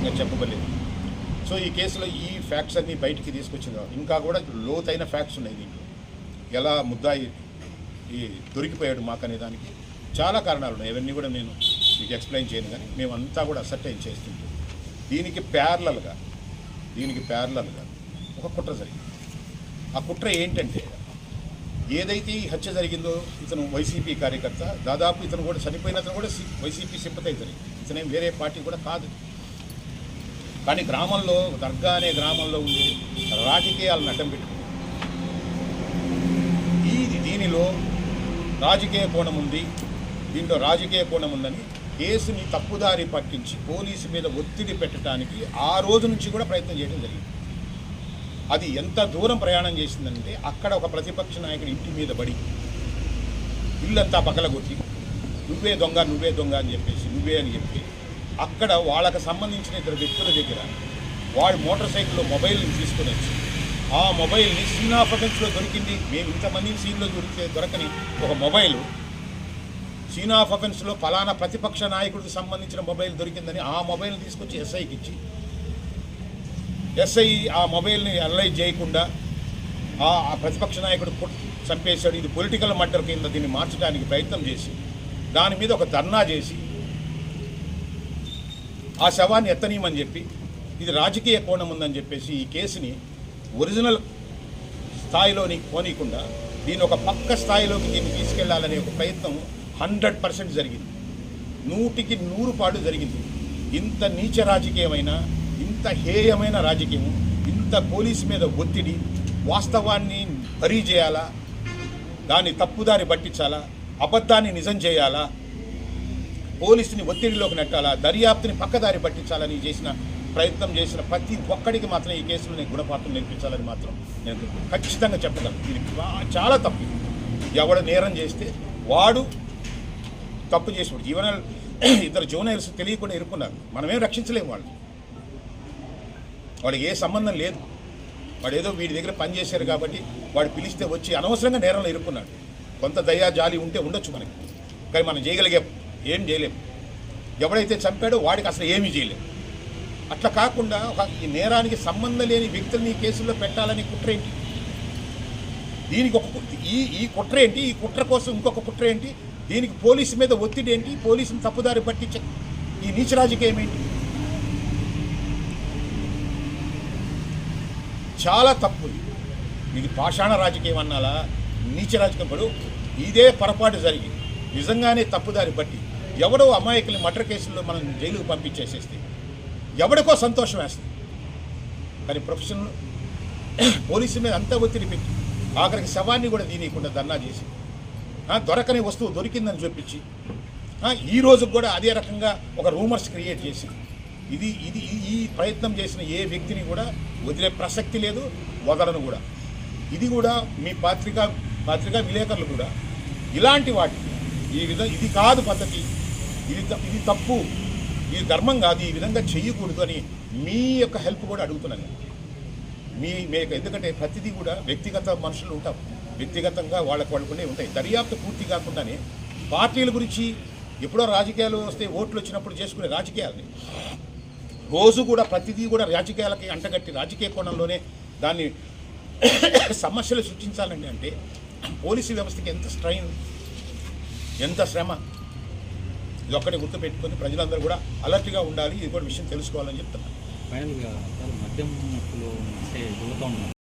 ఇంకా చెప్పబలేదు. సో ఈ కేసులో ఈ ఫ్యాక్ట్స్ అన్నీ బయటికి తీసుకొచ్చింది. ఇంకా కూడా లోతైన ఫ్యాక్ట్స్ ఉన్నాయి దీంట్లో. ఎలా ముద్దాయి ఈ దొరికిపోయాడు మాకనే దానికి చాలా కారణాలు ఉన్నాయి. అవన్నీ కూడా నేను మీకు ఎక్స్ప్లెయిన్ చేయను, కానీ మేమంతా కూడా అసర్టైన్ చేస్తుంటాం. దీనికి ప్యారలల్గా ఒక కుట్ర జరిగింది. ఆ కుట్ర ఏంటంటే, ఏదైతే ఈ హత్య జరిగిందో ఇతను వైసీపీ కార్యకర్త, దాదాపు ఇతను కూడా చనిపోయిన అతను కూడా వైసీపీ సింపథైజర్. ఇతనేం వేరే పార్టీ కూడా కాదు. కానీ గ్రామంలో దర్గా అనే గ్రామంలో ఉండే రాజకీయాలను అడ్డం పెట్టుకుంది. దీనిలో రాజకీయ కోణం ఉంది. దీంట్లో రాజకీయ కోణం ఉందని కేసుని తప్పుదారి పట్టించి పోలీసు మీద ఒత్తిడి పెట్టడానికి ఆ రోజు నుంచి కూడా ప్రయత్నం చేయడం జరిగింది. అది ఎంత దూరం ప్రయాణం చేసిందంటే, అక్కడ ఒక ప్రతిపక్ష నాయకుడి ఇంటి మీద పడి ఇల్లంతా పగలగొట్టి నువ్వే దొంగ అని చెప్పేసి నువ్వే అని చెప్పి అక్కడ వాళ్ళకు సంబంధించిన ఇద్దరు వ్యక్తుల దగ్గర వాడు మోటార్ సైకిల్లో మొబైల్ని తీసుకొని వచ్చి ఆ మొబైల్ని సీన్ ఆఫ్ అఫెన్స్లో దొరికింది. మేము ఇంతమంది సీన్లో దొరకని ఒక మొబైలు సీన్ ఆఫ్ అఫెన్స్లో ఫలానా ప్రతిపక్ష నాయకుడికి సంబంధించిన మొబైల్ దొరికిందని ఆ మొబైల్ని తీసుకొచ్చి ఎస్ఐకి ఇచ్చి, ఎస్ఐ ఆ మొబైల్ని అనలైజ్ చేయకుండా ఆ ప్రతిపక్ష నాయకుడు చంపేశాడు, ఇది పొలిటికల్ మర్డర్ కింద దీన్ని మార్చడానికి ప్రయత్నం చేసి దాని మీద ఒక ధర్నా చేసి ఆ శవాన్ని ఎత్తనీయమని చెప్పి ఇది రాజకీయ కోణం ఉందని చెప్పేసి ఈ కేసుని ఒరిజినల్ స్థాయిలోని పోనీయకుండా దీన్ని ఒక పక్క స్థాయిలోకి దీన్ని తీసుకెళ్లాలనే ఒక ప్రయత్నం 100% జరిగింది. 100% జరిగింది. ఇంత నీచ రాజకీయమైన, ఇంత హేయమైన రాజకీయం, ఇంత పోలీసు మీద ఒత్తిడి, వాస్తవాన్ని బరీ చేయాలా, దాన్ని తప్పుదారి పట్టించాలా, అబద్ధాన్ని నిజం చేయాలా, పోలీసుని ఒత్తిడిలోకి నెట్టాలా, దర్యాప్తుని పక్కదారి పట్టించాలని ప్రయత్నం చేసిన ప్రతి ఒక్కడికి మాత్రం ఈ కేసులో నేను గుణపాఠం నేర్పించాలని మాత్రం నేను ఖచ్చితంగా చెప్పగలను. ఇది చాలా తప్పు. ఎవడు నేరం చేస్తే వాడు తప్పు చేసినప్పుడు ఇద్దరు జూనియర్స్ తెలియకుండా ఇరుక్కున్నారు. మనమేం రక్షించలేము వాడికి ఏ సంబంధం లేదు. వాడు ఏదో వీడి దగ్గర పనిచేశారు కాబట్టి వాడు పిలిస్తే వచ్చి అనవసరంగా నేరంలో ఇరుక్కున్నాడు. కొంత దయా జాలి ఉంటే ఉండొచ్చు మనకి, కానీ మనం ఏం చేయలేము. ఎవడైతే చంపాడో వాడికి అసలు ఏమీ చేయలేము. అట్లా కాకుండా ఈ నేరానికి సంబంధం లేని వ్యక్తుల్ని ఈ కేసుల్లో పెట్టాలని కుట్ర ఏంటి? దీనికి ఈ కుట్ర ఏంటి? ఈ కుట్ర కోసం ఇంకొక కుట్ర ఏంటి? దీనికి పోలీసు మీద ఒత్తిడి ఏంటి? పోలీసుని తప్పుదారి పట్టించే ఈ నీచ రాజకీయం ఏంటి? చాలా తప్పు. ఇది పాషాణ రాజకీయం అన్నాలా, నీచ రాజకీయం? పడు ఇదే పొరపాటు జరిగి నిజంగానే తప్పుదారి పట్టి ఎవడో అమాయకుల్ని మర్డర్ కేసుల్లో మనం జైలుకు పంపించేసేస్తే ఎవడికో సంతోషం వేస్తుంది. కానీ ప్రొఫెషనల్ పోలీసు మీద అంతా ఒత్తిడి పెట్టి ఆఖరికి శవాన్ని కూడా దీనియకుండా ధర్నా చేసి దొరకని వస్తువు దొరికిందని చూపించి ఈ రోజు కూడా అదే రకంగా ఒక రూమర్స్ క్రియేట్ చేసి ఈ ప్రయత్నం చేసిన ఏ వ్యక్తిని కూడా వదిలే ప్రసక్తి లేదు, వదలను కూడా. ఇది కూడా మీ పత్రికా విలేకరులు కూడా ఇలాంటి వాటి ఇది కాదు పద్ధతి, ఇది తప్పు, ఇది ధర్మం కాదు, ఈ విధంగా చెయ్యకూడదు అని మీ యొక్క హెల్ప్ కూడా అడుగుతున్నాను. ఎందుకంటే ప్రతిదీ కూడా వ్యక్తిగత మనుషులు ఉంటారు, వ్యక్తిగతంగా వాళ్ళకుండే ఉంటాయి. దర్యాప్తు పూర్తి కాకుండానే పార్టీల గురించి ఎప్పుడో రాజకీయాలు వస్తే ఓట్లు వచ్చినప్పుడు చేసుకునే రాజకీయాలని రోజు కూడా ప్రతిదీ కూడా రాజకీయాలకి అంటగట్టి రాజకీయ కోణంలోనే దాన్ని సమస్యలు సృష్టించాలండి. అంటే పోలీసు వ్యవస్థకి ఎంత శ్రమ. ఇది ఒక్కటి గుర్తుపెట్టుకొని ప్రజలందరూ కూడా అలర్ట్గా ఉండాలి. ఇది కూడా విషయం తెలుసుకోవాలని చెప్తున్నాను.